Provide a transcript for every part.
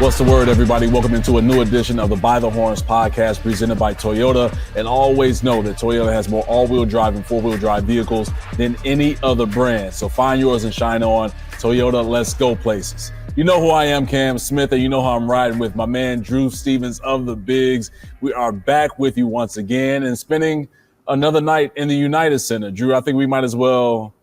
What's the word, everybody? Welcome into a new edition of the By the Horns podcast presented by Toyota. And always know that Toyota has more all-wheel drive and four-wheel drive vehicles than any other brand. So find yours and shine on. Toyota, let's go places. You know who I am, Cam Smith, and you know how I'm riding with my man, Drew Stevens of the Bigs. We are back with you once again and spending another night in the United Center. Drew, I think we might as well,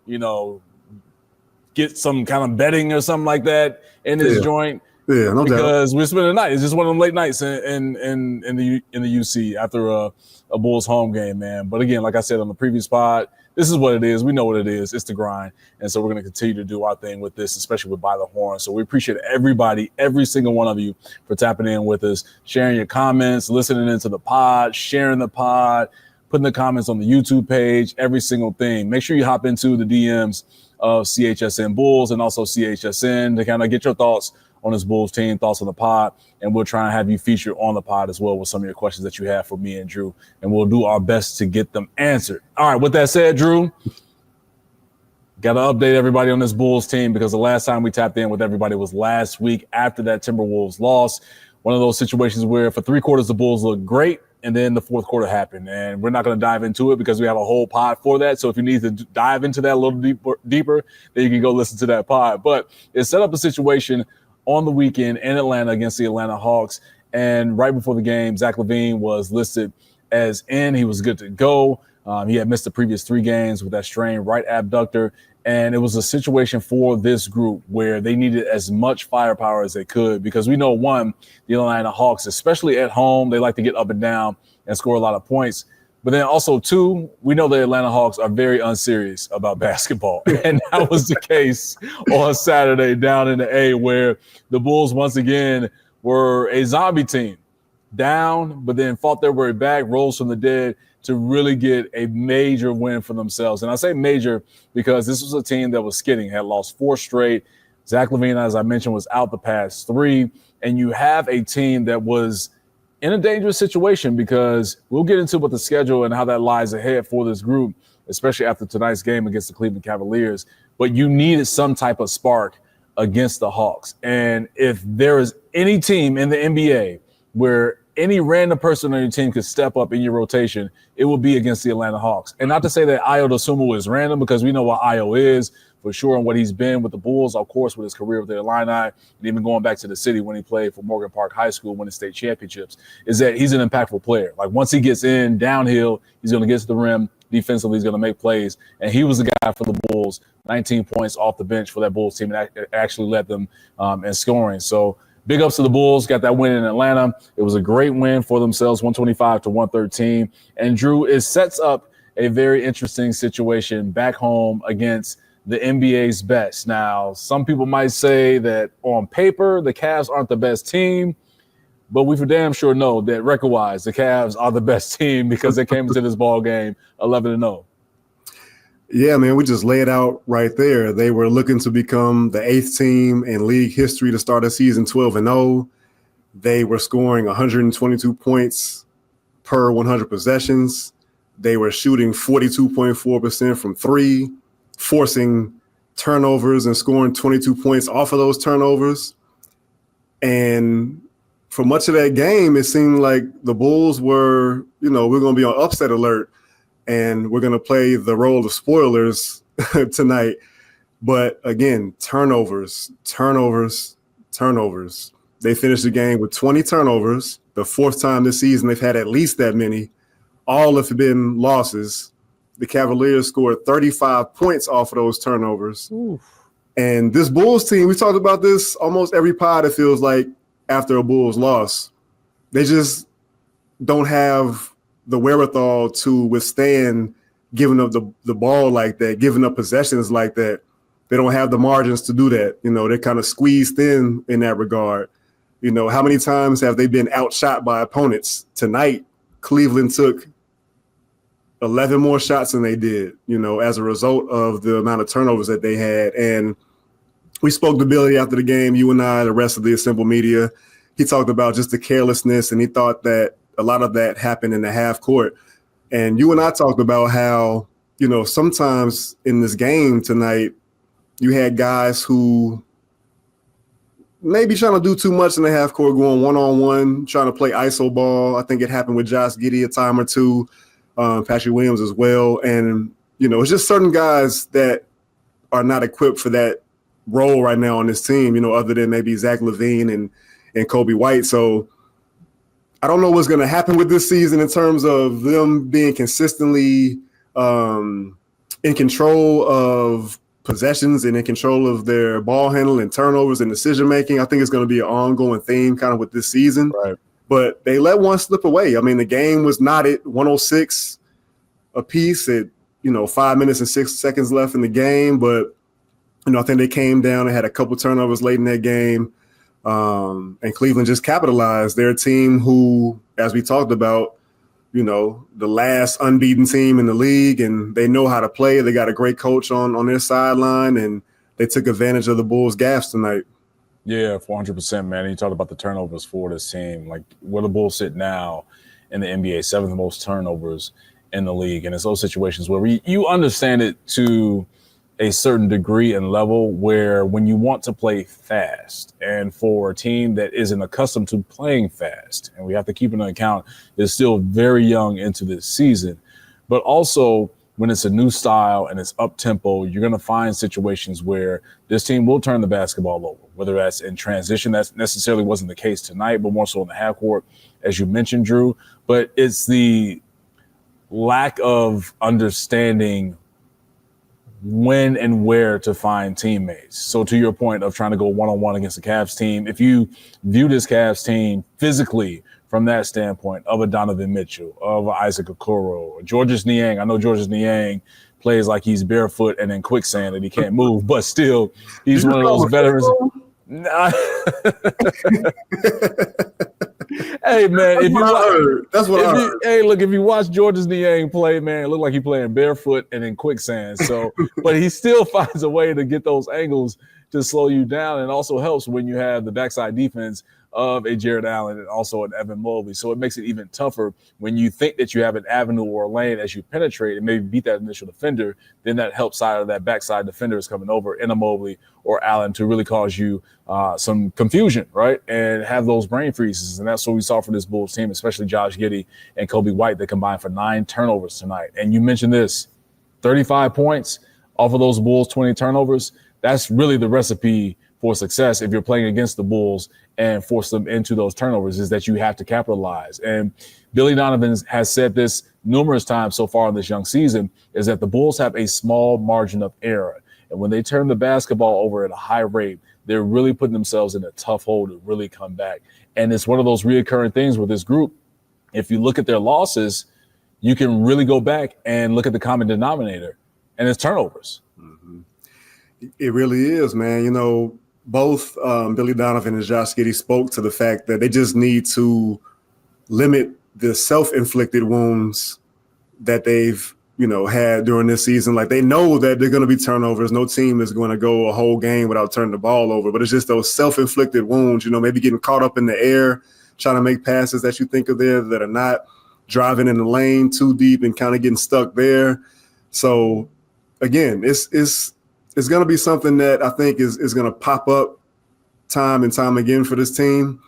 get some kind of betting or something like that in this joint. Yeah, no doubt. Because we're spending the night. It's just one of them late nights in the UC after a Bulls home game, man. But again, like I said on the previous pod, this is what it is. We know what it is. It's the grind. And so we're going to continue to do our thing with this, especially with By the Horn. So we appreciate everybody, every single one of you for tapping in with us, sharing your comments, listening into the pod, sharing the pod, putting the comments on the YouTube page, every single thing. Make sure you hop into the DMs of CHSN Bulls and also CHSN to kind of get your thoughts on this Bulls team, thoughts on the pod, and we'll try and have you featured on the pod as well with some of your questions that you have for me and Drew, and we'll do our best to get them answered. All right, with that said, Drew, got to update everybody on this Bulls team because the last time we tapped in with everybody was last week after that Timberwolves loss. One of those situations where for 3 quarters the Bulls looked great, and then the fourth quarter happened, and we're not going to dive into it because we have a whole pod for that. So if you need to dive into that a little deeper, then you can go listen to that pod. But it set up a situation on the weekend in Atlanta against the Atlanta Hawks. And right before the game, Zach LaVine was listed as in. He was good to go. He had missed the previous 3 games with that strained right abductor. And it was a situation for this group where they needed as much firepower as they could because we know, one, the Atlanta Hawks, especially at home, they like to get up and down and score a lot of points. But then also, 2, we know the Atlanta Hawks are very unserious about basketball. And that was the case on Saturday down in the A where the Bulls once again were a zombie team, down, but then fought their way back, rose from the dead to really get a major win for themselves. And I say major because this was a team that was skidding, had lost 4 straight. Zach LaVine, as I mentioned, was out the past 3. And you have a team that was in a dangerous situation because we'll get into what the schedule and how that lies ahead for this group, especially after tonight's game against the Cleveland Cavaliers. But you needed some type of spark against the Hawks. And if there is any team in the NBA where any random person on your team could step up in your rotation, it will be against the Atlanta Hawks. And not to say that Ayo Dosunmu is random because we know what Ayo is for sure and what he's been with the Bulls, of course, with his career with the Illini, and even going back to the city when he played for Morgan Park High School, winning state championships, is that he's an impactful player. Like once he gets in downhill, he's going to get to the rim. Defensively, he's going to make plays. And he was the guy for the Bulls, 19 points off the bench for that Bulls team and actually led them in scoring. So big ups to the Bulls, got that win in Atlanta. It was a great win for themselves, 125-113. And Drew, it sets up a very interesting situation back home against the NBA's best. Now, some people might say that on paper, the Cavs aren't the best team, but we for damn sure know that record-wise, the Cavs are the best team because they came into this ball game 11-0. Yeah, man, we just lay it out right there. They were looking to become the 8th team in league history to start a season 12-0. They were scoring 122 points per 100 possessions. They were shooting 42.4% from 3, forcing turnovers and scoring 22 points off of those turnovers. And for much of that game, it seemed like the Bulls were, we're going to be on upset alert and we're going to play the role of spoilers tonight. But again, turnovers. They finished the game with 20 turnovers, the 4th time this season they've had at least that many. All have been losses. The Cavaliers scored 35 points off of those turnovers. Oof. And this Bulls team, we talked about this almost every pod, it feels like, after a Bulls loss. They just don't have the wherewithal to withstand giving up the ball like that, giving up possessions like that. They don't have the margins to do that. They're kind of squeezed in that regard. How many times have they been outshot by opponents? Tonight, Cleveland took 11 more shots than they did, as a result of the amount of turnovers that they had. And we spoke to Billy after the game, you and I, the rest of the Assemble media. He talked about just the carelessness, and he thought that a lot of that happened in the half court. And you and I talked about how, sometimes in this game tonight, you had guys who maybe trying to do too much in the half court, going one-on-one, trying to play iso ball. I think it happened with Josh Giddey a time or two, Patrick Willians as well. And, it's just certain guys that are not equipped for that role right now on this team, other than maybe Zach LaVine and Coby White. So I don't know what's going to happen with this season in terms of them being consistently in control of possessions and in control of their ball handling and turnovers and decision making. I think it's going to be an ongoing theme kind of with this season. Right. But they let one slip away. I mean, the game was knotted 106 apiece at 5 minutes and 6 seconds left in the game. But I think they came down and had a couple turnovers late in that game. And Cleveland just capitalized. Their team who, as we talked about, the last unbeaten team in the league, and they know how to play. They got a great coach on their sideline, and they took advantage of the Bulls' gaffes tonight. Yeah, 400%, man. And you talked about the turnovers for this team. Like, where the Bulls sit now in the NBA, 7th most turnovers in the league. And it's those situations where you understand it to a certain degree and level where when you want to play fast, and for a team that isn't accustomed to playing fast, and we have to keep it in account, is still very young into this season, but also when it's a new style and it's up tempo, you're going to find situations where this team will turn the basketball over, whether that's in transition. That necessarily wasn't the case tonight, but more so in the half court, as you mentioned, Drew. But it's the lack of understanding when and where to find teammates. So to your point of trying to go one-on-one against the Cavs team, if you view this Cavs team physically from that standpoint of a Donovan Mitchell, of Isaac Okoro, Georges Niang, I know Georges Niang plays like he's barefoot and in quicksand and he can't move, but still he's one of those veterans. Hey, man, if you watch Georges Niang play, man, it looked like he's playing barefoot and in quicksand. So, but he still finds a way to get those angles to slow you down, and also helps when you have the backside defense of a Jared Allen and also an Evan Mobley. So it makes it even tougher when you think that you have an avenue or a lane as you penetrate and maybe beat that initial defender. Then that help side of that backside defender is coming over in a Mobley or Allen to really cause you some confusion, right? And have those brain freezes. And that's what we saw for this Bulls team, especially Josh Giddey and Coby White. They combined for 9 turnovers tonight. And you mentioned this, 35 points off of those Bulls, 20 turnovers. That's really the recipe for success if you're playing against the Bulls and force them into those turnovers, is that you have to capitalize. And Billy Donovan has said this numerous times so far in this young season, is that the Bulls have a small margin of error. And when they turn the basketball over at a high rate, they're really putting themselves in a tough hole to really come back. And it's one of those reoccurring things with this group. If you look at their losses, you can really go back and look at the common denominator, and it's turnovers. Mm-hmm. It really is, man. Both Billy Donovan and Josh Giddey spoke to the fact that they just need to limit the self-inflicted wounds that they've, had during this season. Like, they know that they're going to be turnovers. No team is going to go a whole game without turning the ball over. But it's just those self-inflicted wounds, maybe getting caught up in the air, trying to make passes that you think are there that are not, driving in the lane too deep and kind of getting stuck there. So, again, it's going to be something that I think is going to pop up time and time again for this team.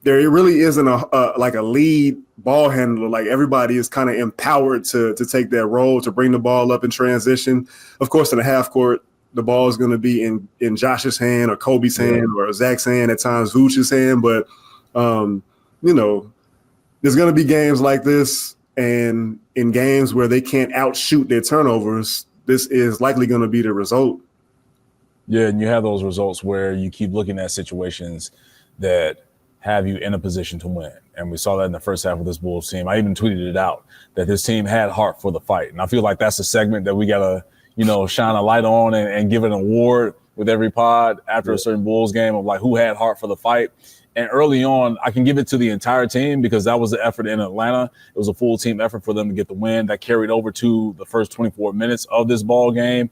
There really isn't a lead ball handler. Like, everybody is kind of empowered to take that role, to bring the ball up in transition. Of course, in the half court, the ball is going to be in Josh's hand or Kobe's hand or Zach's hand, at times Vooch's hand. But, there's going to be games like this, and in games where they can't outshoot their turnovers, this is likely going to be the result. Yeah, and you have those results where you keep looking at situations that have you in a position to win. And we saw that in the first half of this Bulls team. I even tweeted it out that this team had heart for the fight. And I feel like that's a segment that we got to, shine a light on and give an award with every pod after a certain Bulls game of like who had heart for the fight. And early on, I can give it to the entire team because that was the effort in Atlanta. It was a full team effort for them to get the win. That carried over to the first 24 minutes of this ball game.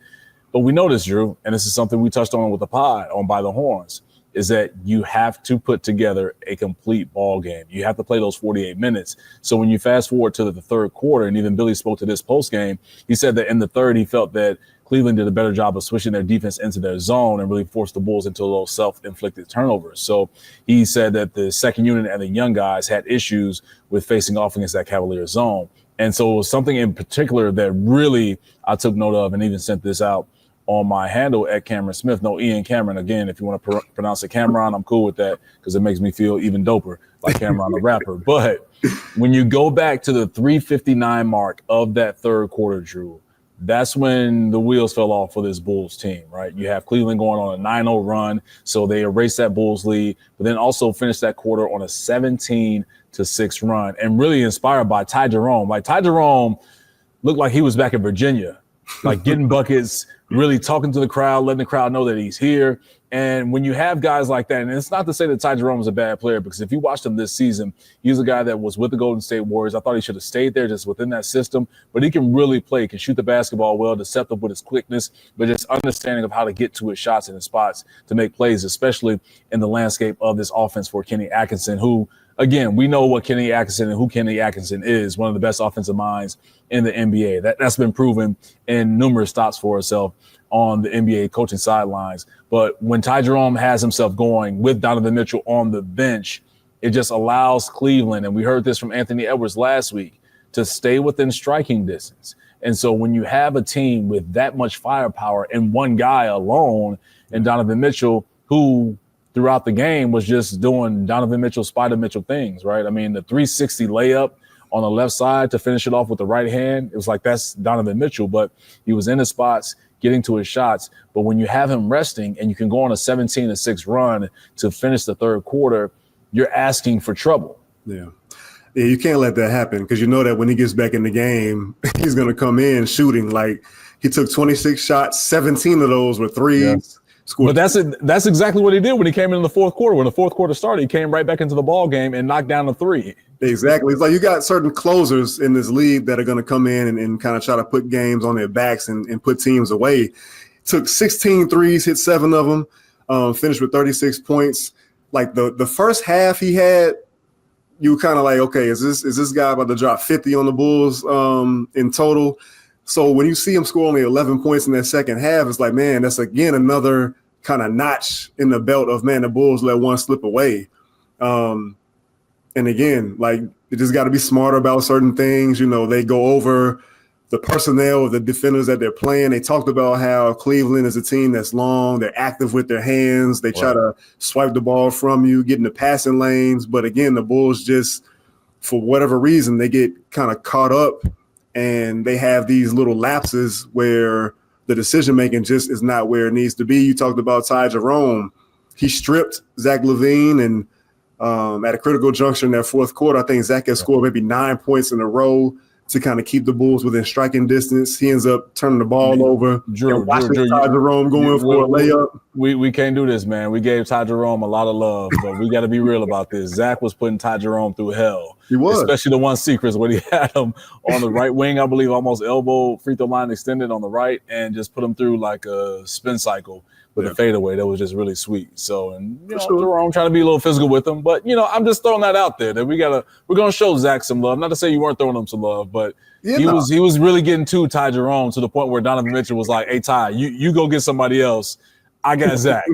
But we noticed, Drew, and this is something we touched on with the pod on By the Horns, is that you have to put together a complete ball game. You have to play those 48 minutes. So when you fast forward to the third quarter, and even Billy spoke to this post game, he said that in the third, he felt that Cleveland did a better job of switching their defense into their zone and really forced the Bulls into those self-inflicted turnovers. So he said that the second unit and the young guys had issues with facing off against that Cavaliers zone. And so it was something in particular that really I took note of and even sent this out on my handle at Cameron Smith. No, Ian Cameron. Again, if you want to pronounce it Cameron, I'm cool with that because it makes me feel even doper, like Cameron the rapper. But when you go back to the 3:59 mark of that third quarter, Drew, that's when the wheels fell off for this Bulls team, right? You have Cleveland going on a 9-0 run, so they erased that Bulls lead, but then also finished that quarter on a 17-6 run, and really inspired by Ty Jerome. Like, Ty Jerome looked like he was back in Virginia, like getting buckets, really talking to the crowd, letting the crowd know that he's here. And when you have guys like that, and it's not to say that Ty Jerome is a bad player, because if you watched him this season, he's a guy that was with the Golden State Warriors. I thought he should have stayed there just within that system, but he can really play, can shoot the basketball well, deceptive with his quickness, but just understanding of how to get to his shots and his spots to make plays, especially in the landscape of this offense for Kenny Atkinson, who, again, we know what Kenny Atkinson and who Kenny Atkinson is, one of the best offensive minds in the NBA. That's been proven in numerous stops for herself on the NBA coaching sidelines. But when Ty Jerome has himself going with Donovan Mitchell on the bench, it just allows Cleveland, and we heard this from Anthony Edwards last week, to stay within striking distance. And so when you have a team with that much firepower and one guy alone, and Donovan Mitchell, who throughout the game was just doing Donovan Mitchell, Spider Mitchell things, right? I mean, the 360 layup on the left side to finish it off with the right hand, it was like, that's Donovan Mitchell, but he was in his spots, getting to his shots. But when you have him resting and you can go on a 17-6 run to finish the third quarter, you're asking for trouble. Yeah, you can't let that happen, because you know that when he gets back in the game, he's going to come in shooting. Like, he took 26 shots, 17 of those were threes. Yeah. But that's exactly what he did when he came in the fourth quarter. When the fourth quarter started, he came right back into the ball game and knocked down a three. Exactly. It's like you got certain closers in this league that are going to come in and kind of try to put games on their backs and put teams away. Took 16 threes, hit 7 of them, finished with 36 points. Like the first half he had, you were kind of like, okay, is this guy about to drop 50 on the Bulls in total? So when you see him score only 11 points in that second half, it's like, man, that's again another kind of notch in the belt of, man, the Bulls let one slip away. And again, like, you just got to be smarter about certain things. You know, they go over the personnel of the defenders that they're playing. They talked about how Cleveland is a team that's long. They're active with their hands. They try to swipe the ball from you, get in the passing lanes. But again, the Bulls just, for whatever reason, they get kind of caught up and they have these little lapses where the decision-making just is not where it needs to be. You talked about Ty Jerome. He stripped Zach LaVine, and at a critical juncture in that fourth quarter, I think Zach has scored maybe 9 points in a row to kind of keep the Bulls within striking distance. He ends up turning the ball over. Drew, Ty Jerome going for a layup. We can't do this, man. We gave Ty Jerome a lot of love, but we got to be real about this. Zach was putting Ty Jerome through hell. He was. Especially the one secret when he had him on the right wing, I believe, almost elbow, free throw line extended on the right, and just put him through like a spin cycle with a fadeaway that was just really sweet. So, and you know, Jerome trying to be a little physical with him, but you know, I'm just throwing that out there that we're gonna show Zach some love. Not to say you weren't throwing him some love, but he was really getting to Ty Jerome to the point where Donovan Mitchell was like, "Hey Ty, you go get somebody else. I got Zach."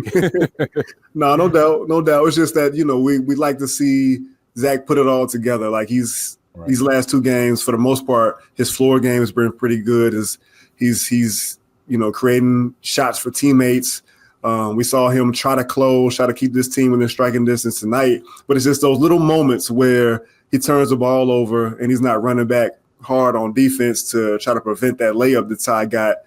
No doubt. It's just that, you know, we like to see Zach put it all together. Like, these last 2 games, for the most part, his floor game has been pretty good. He's you know, creating shots for teammates. We saw him try to keep this team within striking distance tonight. But it's just those little moments where he turns the ball over and he's not running back hard on defense to try to prevent that layup that Ty got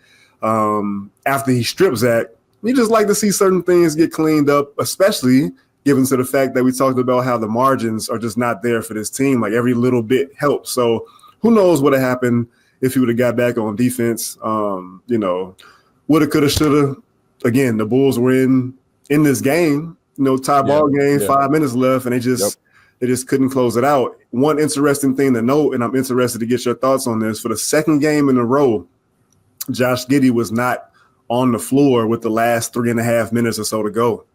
after he stripped Zach. We just like to see certain things get cleaned up, especially given to the fact that we talked about how the margins are just not there for this team. Like, every little bit helps. So who knows what would have happened if he would have got back on defense. You know, woulda, coulda, shoulda. Again, the Bulls were in this game, you know, tie ball game, 5 minutes left, and they just couldn't close it out. One interesting thing to note, and I'm interested to get your thoughts on this, for the second game in a row, Josh Giddey was not on the floor with the last 3.5 minutes or so to go.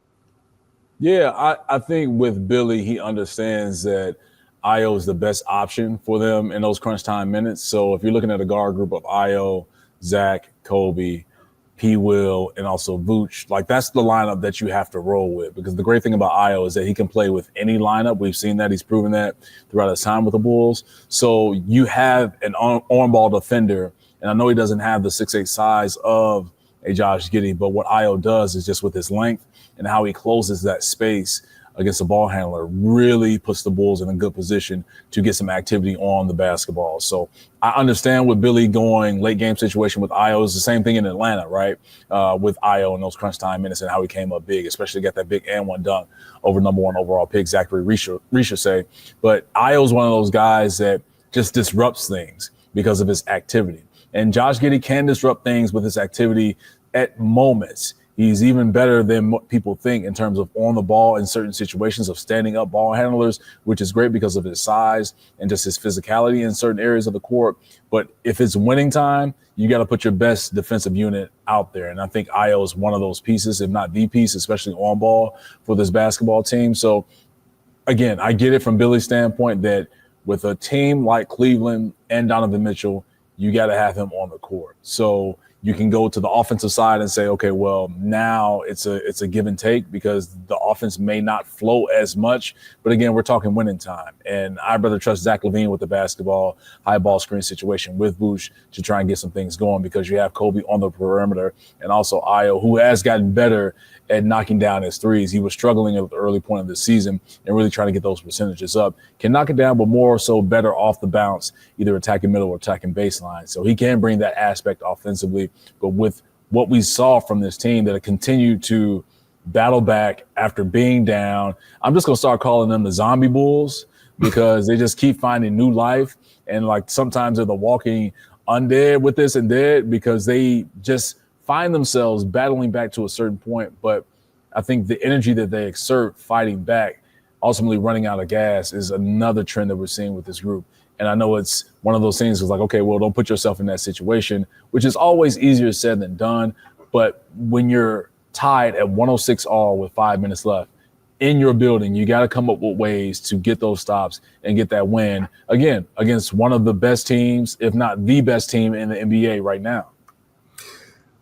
Yeah, I think with Billy, he understands that Ayo is the best option for them in those crunch time minutes. So if you're looking at a guard group of Ayo, Zach, Coby, P. Will, and also Vooch. Like, that's the lineup that you have to roll with, because the great thing about Ayo is that he can play with any lineup. We've seen that. He's proven that throughout his time with the Bulls. So you have an on-ball defender, and I know he doesn't have the 6'8" size of a Josh Giddey, but what Ayo does is just with his length and how he closes that space against a ball handler really puts the Bulls in a good position to get some activity on the basketball. So I understand with Billy going late game situation with Ayo. It's the same thing in Atlanta, right? With Ayo and those crunch time minutes and how he came up big, especially got that big and one dunk over number 1 overall pick, Zachary Risha. But Ayo's one of those guys that just disrupts things because of his activity. And Josh Giddey can disrupt things with his activity at moments. He's even better than what people think in terms of on the ball in certain situations of standing up ball handlers, which is great because of his size and just his physicality in certain areas of the court. But if it's winning time, you got to put your best defensive unit out there. And I think Ayo is one of those pieces, if not the piece, especially on ball for this basketball team. So again, I get it from Billy's standpoint that with a team like Cleveland and Donovan Mitchell, you got to have him on the court. So you can go to the offensive side and say, okay, well, now it's a give and take because the offense may not flow as much. But again, we're talking winning time. And I'd rather trust Zach LaVine with the basketball, high ball screen situation with Vooch to try and get some things going, because you have Coby on the perimeter and also Ayo, who has gotten better at knocking down his threes. He was struggling at the early point of the season and really trying to get those percentages up. Can knock it down, but more so better off the bounce, either attacking middle or attacking baseline. So he can bring that aspect offensively. But with what we saw from this team that continued to battle back after being down, I'm just going to start calling them the zombie Bulls, because they just keep finding new life. And like sometimes they're the walking undead with this and dead, because they just find themselves battling back to a certain point. But I think the energy that they exert fighting back, ultimately running out of gas, is another trend that we're seeing with this group. And I know it's one of those things is like, okay, well, don't put yourself in that situation, which is always easier said than done. But when you're tied at 106 all with 5 minutes left in your building, you got to come up with ways to get those stops and get that win, again, against one of the best teams, if not the best team in the NBA right now.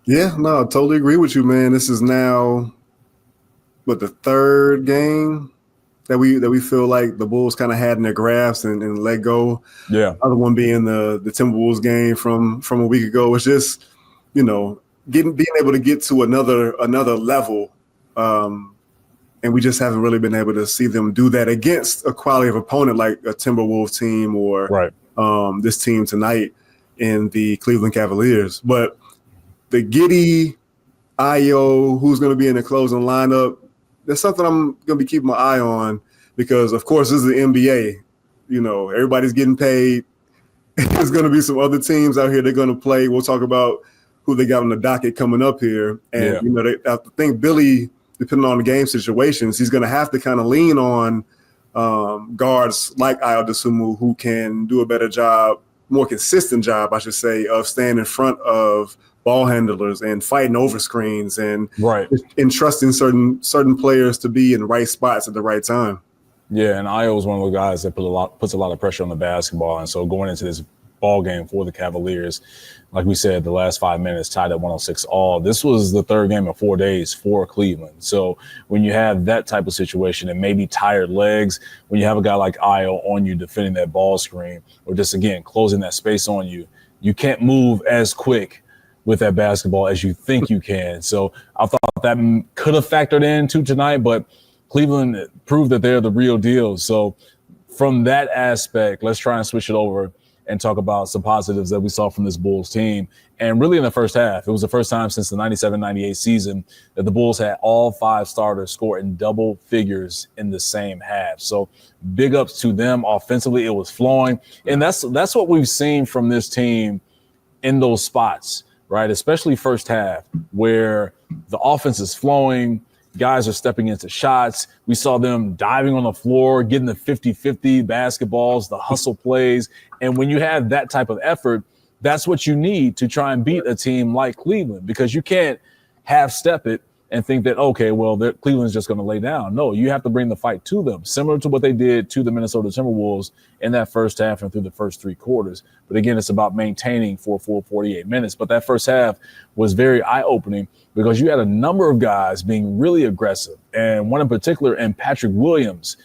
Yeah, no, I totally agree with you, man. This is now, the third game that we feel like the Bulls kind of had in their grasp and let go. Yeah. Other one being the Timberwolves game from a week ago. It's just, being able to get to another level. And we just haven't really been able to see them do that against a quality of opponent like a Timberwolves team or this team tonight in the Cleveland Cavaliers. But the Giddey, Ayo, who's going to be in the closing lineup, that's something I'm going to be keeping my eye on, because, of course, this is the NBA. Everybody's getting paid. There's going to be some other teams out here they're going to play. We'll talk about who they got on the docket coming up here. And, I think Billy, depending on the game situations, he's going to have to kind of lean on guards like Ayo Dosunmu, who can do a better job, more consistent job, I should say, of staying in front of ball handlers and fighting over screens and entrusting certain players to be in the right spots at the right time. Yeah, and Ayo is one of the guys that puts a lot of pressure on the basketball. And so going into this ball game for the Cavaliers, like we said, the last 5 minutes tied at 106 all. This was the third game in 4 days for Cleveland. So when you have that type of situation and maybe tired legs, when you have a guy like Ayo on you defending that ball screen, or just, again, closing that space on you, you can't move as quick with that basketball as you think you can. So I thought that could have factored into tonight, but Cleveland proved that they're the real deal. So from that aspect, let's try and switch it over and talk about some positives that we saw from this Bulls team. And really in the first half, it was the first time since the 97-98 season that the Bulls had all 5 starters score in double figures in the same half. So big ups to them. Offensively, it was flowing. And that's what we've seen from this team in those spots, right? Especially first half, where the offense is flowing, guys are stepping into shots. We saw them diving on the floor, getting the 50-50 basketballs, the hustle plays. And when you have that type of effort, that's what you need to try and beat a team like Cleveland, because you can't half-step it and think that, okay, well, Cleveland's just going to lay down. No, you have to bring the fight to them, similar to what they did to the Minnesota Timberwolves in that first half and through the first three quarters. But again, it's about maintaining for a full 48 minutes. But that first half was very eye-opening because you had a number of guys being really aggressive, and one in particular, in Patrick Willians.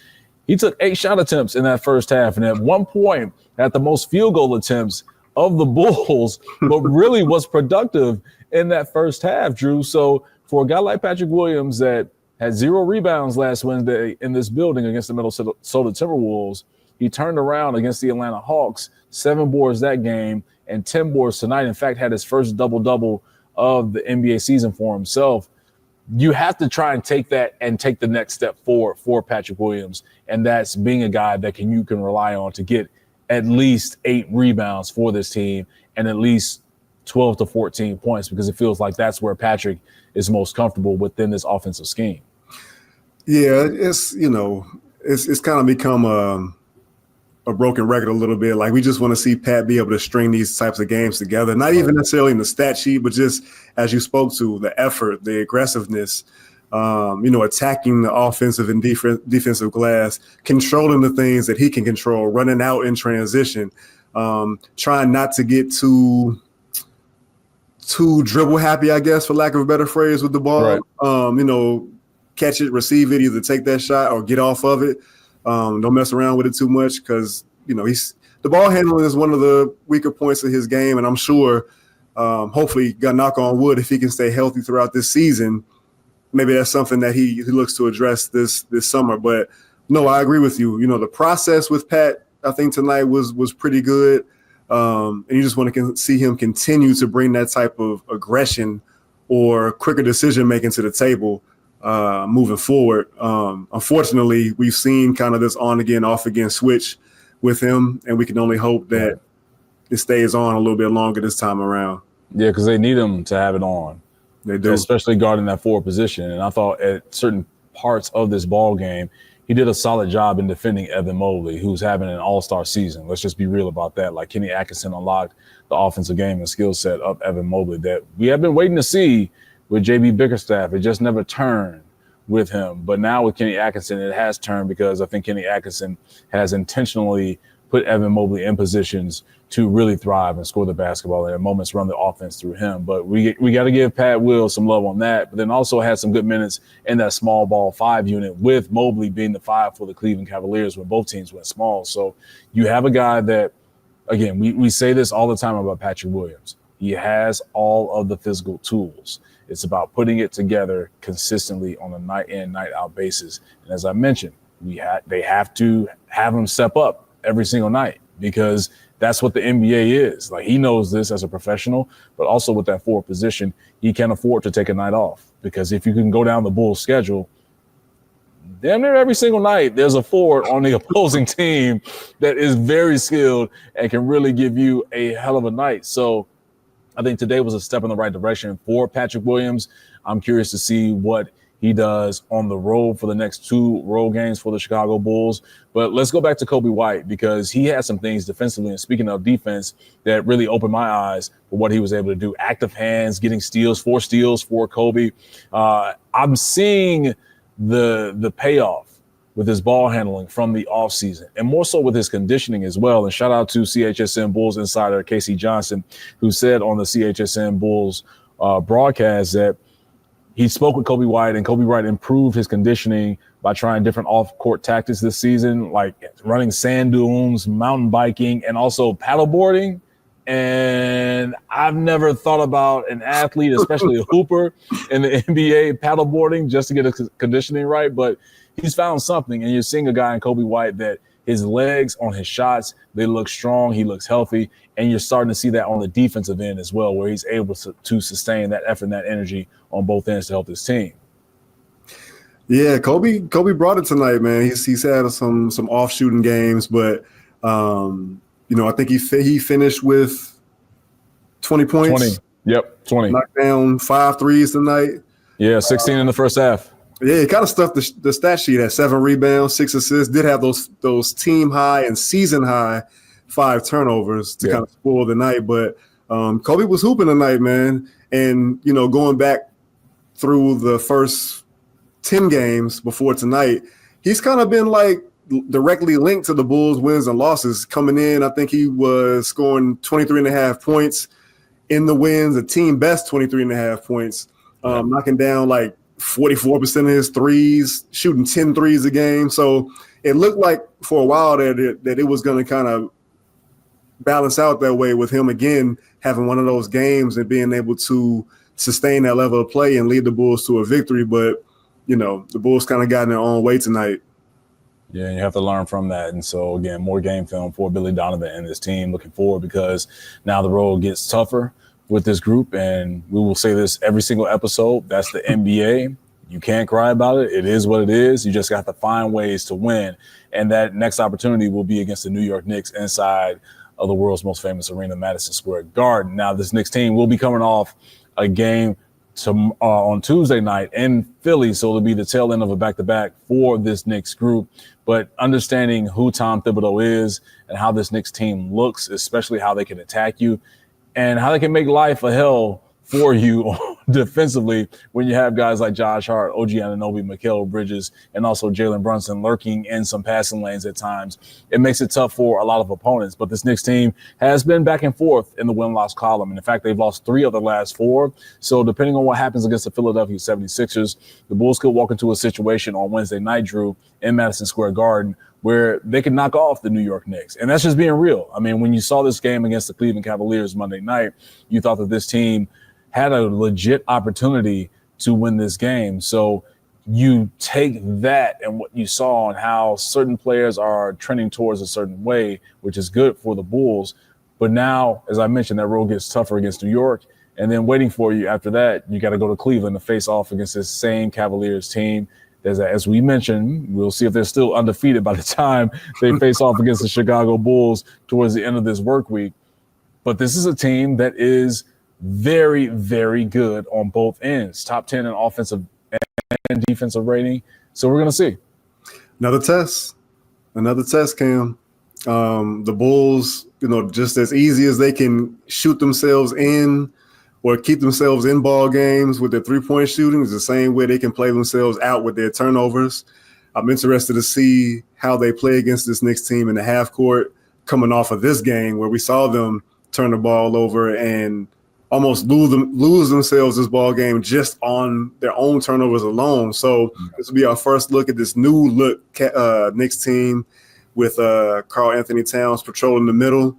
He took 8 shot attempts in that first half, and at one point had the most field goal attempts of the Bulls, but really was productive in that first half, Drew. So for a guy like Patrick Willians that had 0 rebounds last Wednesday in this building against the Minnesota Timberwolves, he turned around against the Atlanta Hawks, 7 boards that game and 10 boards tonight. In fact, had his first double-double of the NBA season for himself. You have to try and take that and take the next step forward for Patrick Willians, and that's being a guy that you can rely on to get at least 8 rebounds for this team and at least 12 to 14 points, because it feels like that's where Patrick is most comfortable within this offensive scheme. Yeah, it's kind of become a broken record a little bit. Like, we just want to see Pat be able to string these types of games together, not even necessarily in the stat sheet, but just as you spoke to, the effort, the aggressiveness, attacking the offensive and defensive glass, controlling the things that he can control, running out in transition, trying not to get too dribble happy, I guess, for lack of a better phrase, with the ball. Right. Catch it, receive it, either take that shot or get off of it. Don't mess around with it too much, because the ball handling is one of the weaker points of his game, and I'm sure, hopefully, got knock on wood, if he can stay healthy throughout this season, maybe that's something that he looks to address this summer. But no, I agree with you. The process with Pat, I think tonight was pretty good, and you just want to see him continue to bring that type of aggression or quicker decision making to the table moving forward. Unfortunately, we've seen kind of this on again, off again switch with him, and we can only hope that it stays on a little bit longer this time around. Yeah, because they need him to have it on. They do, especially guarding that forward position. And I thought at certain parts of this ball game, he did a solid job in defending Evan Mobley, who's having an all-star season. Let's just be real about that. Like, Kenny Atkinson unlocked the offensive game and skill set of Evan Mobley that we have been waiting to see with J.B. Bickerstaff. It just never turned with him. But now with Kenny Atkinson, it has turned, because I think Kenny Atkinson has intentionally put Evan Mobley in positions to really thrive and score the basketball, and at moments run the offense through him. But we got to give Pat Will some love on that. But then also had some good minutes in that small ball 5 unit, with Mobley being the 5 for the Cleveland Cavaliers when both teams went small. So you have a guy that, again, we say this all the time about Patrick Willians. He has all of the physical tools. It's about putting it together consistently on a night in, night out basis. And as I mentioned, they have to have him step up every single night, because that's what the NBA is. Like, he knows this as a professional, but also with that forward position, he can't afford to take a night off, because if you can go down the Bulls schedule, damn near every single night there's a forward on the opposing team that is very skilled and can really give you a hell of a night. So I think today was a step in the right direction for Patrick Willians. I'm curious to see what he does on the road for the next 2 road games for the Chicago Bulls. But let's go back to Coby White, because he had some things defensively, and speaking of defense, that really opened my eyes for what he was able to do. Active hands, getting steals, 4 steals for Coby. I'm seeing the payoff with his ball handling from the offseason, and more so with his conditioning as well. And shout out to CHSN Bulls insider Casey Johnson, who said on the CHSN Bulls broadcast that he spoke with Coby White, and Coby White improved his conditioning by trying different off-court tactics this season, like running sand dunes, mountain biking, and also paddleboarding. And I've never thought about an athlete, especially a hooper in the NBA, paddleboarding just to get his conditioning right. But he's found something, and you're seeing a guy in Coby White that his legs on his shots, they look strong, he looks healthy, and you're starting to see that on the defensive end as well, where he's able to sustain that effort and that energy on both ends to help his team. Yeah, Coby brought it tonight, man. He's had some off shooting games, but I think he finished with 20 points. 20. Yep, 20. Knocked down 5 threes tonight. Yeah, 16 in the first half. Yeah, he kind of stuffed the stat sheet at 7 rebounds, 6 assists. Did have those team high and season high 5 turnovers to kind of spoil the night. But Coby was hooping tonight, man. And going back through the first 10 games before tonight, he's kind of been like directly linked to the Bulls' wins and losses. Coming in, I think he was scoring 23.5 points in the wins, a team best 23.5 points, knocking down like 44% of his threes, shooting 10 threes a game. So it looked like for a while that it was going to kind of balance out that way with him again having one of those games and being able to sustain that level of play and lead the Bulls to a victory. But, you know, the Bulls kind of got in their own way tonight. Yeah, you have to learn from that. And so, again, more game film for Billy Donovan and this team. Looking forward because now the road gets tougher with this group. And we will say this every single episode. That's the NBA. You can't cry about it. It is what it is. You just got to find ways to win. And that next opportunity will be against the New York Knicks inside of the world's most famous arena, Madison Square Garden. Now, this Knicks team will be coming off a game on Tuesday night in Philly, so it'll be the tail end of a back-to-back for this Knicks group. But understanding who Tom Thibodeau is and how this Knicks team looks, especially how they can attack you and how they can make life a hell for you defensively when you have guys like Josh Hart, OG Anunoby, Mikal Bridges, and also Jalen Brunson lurking in some passing lanes at times. It makes it tough for a lot of opponents, but this Knicks team has been back and forth in the win-loss column. And in fact, they've lost 3 of the last 4. So depending on what happens against the Philadelphia 76ers, the Bulls could walk into a situation on Wednesday night, Drew, in Madison Square Garden, where they could knock off the New York Knicks. And that's just being real. I mean, when you saw this game against the Cleveland Cavaliers Monday night, you thought that this team had a legit opportunity to win this game. So you take that and what you saw and how certain players are trending towards a certain way, which is good for the Bulls. But now, as I mentioned, that road gets tougher against New York. And then waiting for you after that, you got to go to Cleveland to face off against this same Cavaliers team. As we mentioned, we'll see if they're still undefeated by the time they face off against the Chicago Bulls towards the end of this work week. But this is a team that is very, very good on both ends, top 10 in offensive and defensive rating. So we're going to see. Another test, Cam. The Bulls, you know, just as easy as they can shoot themselves in or keep themselves in ball games with their three-point shooting is the same way they can play themselves out with their turnovers. I'm interested to see how they play against this Knicks team in the half court coming off of this game where we saw them turn the ball over and almost lose themselves this ball game just on their own turnovers alone. So this will be our first look at this new look Knicks team with Karl Anthony Towns patrolling the middle.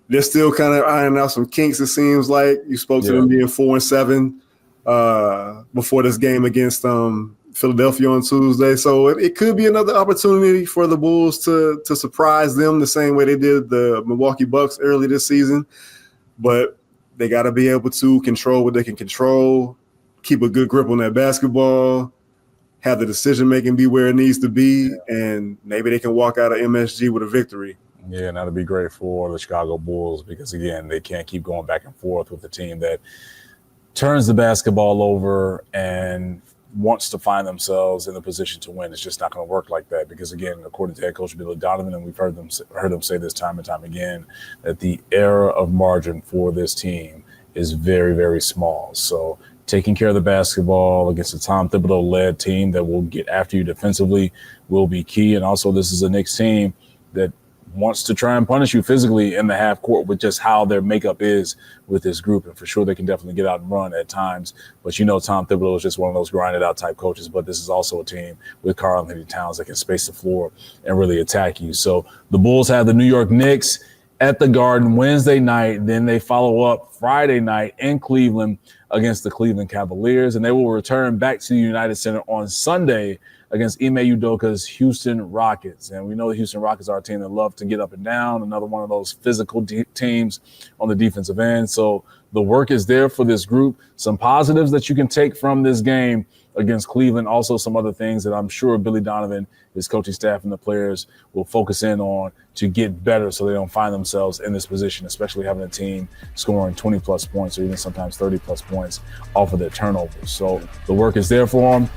They're still kind of ironing out some kinks, it seems like. You spoke to them being 4-7 before this game against Philadelphia on Tuesday. So it could be another opportunity for the Bulls to surprise them the same way they did the Milwaukee Bucks early this season. But they got to be able to control what they can control, keep a good grip on that basketball, have the decision-making be where it needs to be, and maybe they can walk out of MSG with a victory. Yeah, and that'll be great for the Chicago Bulls because, again, they can't keep going back and forth with a team that turns the basketball over and wants to find themselves in a position to win. It's just not going to work like that because, again, according to head coach Billy Donovan, and we've heard them say this time and time again, that the error of margin for this team is very, very small. So taking care of the basketball against a Tom Thibodeau-led team that will get after you defensively will be key. And also this is a Knicks team that wants to try and punish you physically in the half court with just how their makeup is with this group. And for sure, they can definitely get out and run at times. But you know, Tom Thibodeau is just one of those grinded out type coaches. But this is also a team with Karl Anthony Towns that can space the floor and really attack you. So the Bulls have the New York Knicks at the Garden Wednesday night. Then they follow up Friday night in Cleveland against the Cleveland Cavaliers. And they will return back to the United Center on Sunday against Ime Udoka's Houston Rockets. And we know the Houston Rockets are a team that love to get up and down, another one of those physical teams on the defensive end. So the work is there for this group. Some positives that you can take from this game against Cleveland, also some other things that I'm sure Billy Donovan, his coaching staff, and the players will focus in on to get better so they don't find themselves in this position, especially having a team scoring 20-plus points or even sometimes 30-plus points off of their turnovers. So the work is there for them.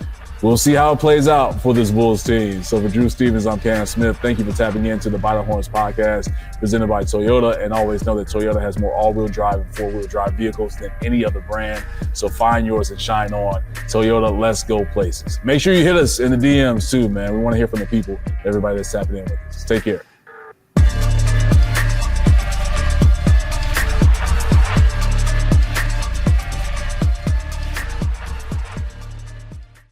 we'll see how it plays out for this Bulls team. So for Drew Stevens, I'm Cam Smith. Thank you for tapping into the By the Horns podcast presented by Toyota. And always know that Toyota has more all-wheel drive and four-wheel drive vehicles than any other brand. So find yours and shine on. Toyota, let's go places. Make sure you hit us in the DMs too, man. We want to hear from the people, everybody that's tapping in with us. Take care.